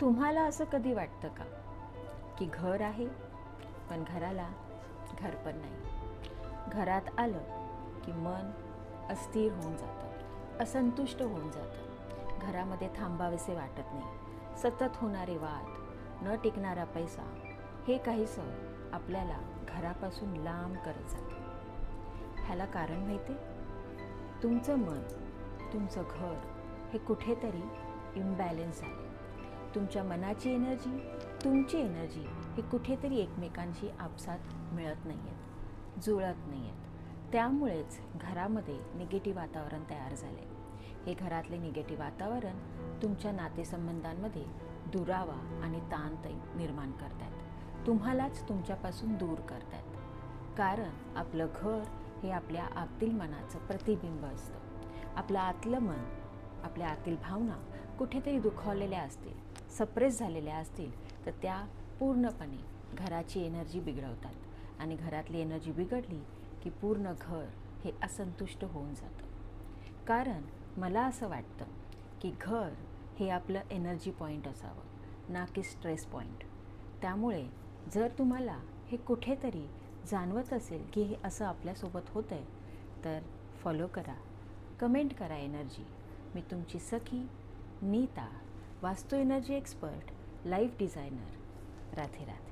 तुम्हाला असं कधी वाटतं का की घर आहे पण घराला घर पण नाही? घरात आलं की मन अस्थिर होऊन जातं, असंतुष्ट होऊन जातं. घरामध्ये थांबावेसे वाटत नाही. सतत होणारे वाद, न टिकणारा पैसा, हे काहीसं आपल्याला घरापासून लांब करत जातं. ह्याला कारण माहिती आहे? तुमचं मन, तुमचं घर हे कुठेतरी इम्बॅलेन्स झाले. तुमच्या मनाची एनर्जी, तुमची एनर्जी ही कुठेतरी एकमेकांशी आपसात मिळत नाही आहेत, जुळत नाही आहेत. त्यामुळेच घरामध्ये निगेटिव्ह वातावरण तयार झाले. हे घरातले निगेटिव्ह वातावरण तुमच्या नातेसंबंधांमध्ये दुरावा आणि ताण निर्माण करत आहेत. तुम्हालाच तुमच्यापासून दूर करत आहेत. कारण आपलं घर हे आपल्या आतील मनाचं प्रतिबिंब असतं. आपलं आतलं मन, आपल्या आतील भावना कुठेतरी दुखावलेल्या असतील, सप्रेस झालेल्या असतील, तर त्या पूर्णपणे घराची एनर्जी बिघडवतात. आणि घरातली एनर्जी बिघडली की पूर्ण घर हे असंतुष्ट होऊन जातं. कारण मला असं वाटतं की घर हे आपलं एनर्जी पॉईंट असावं, ना की स्ट्रेस पॉईंट. त्यामुळे जर तुम्हाला हे कुठेतरी जाणवत असेल की हे असं आपल्यासोबत होतं आहे, तर फॉलो करा, कमेंट करा एनर्जी. मी तुमची सखी नीता, वास्तू energy expert, life designer. Radhe Radhe.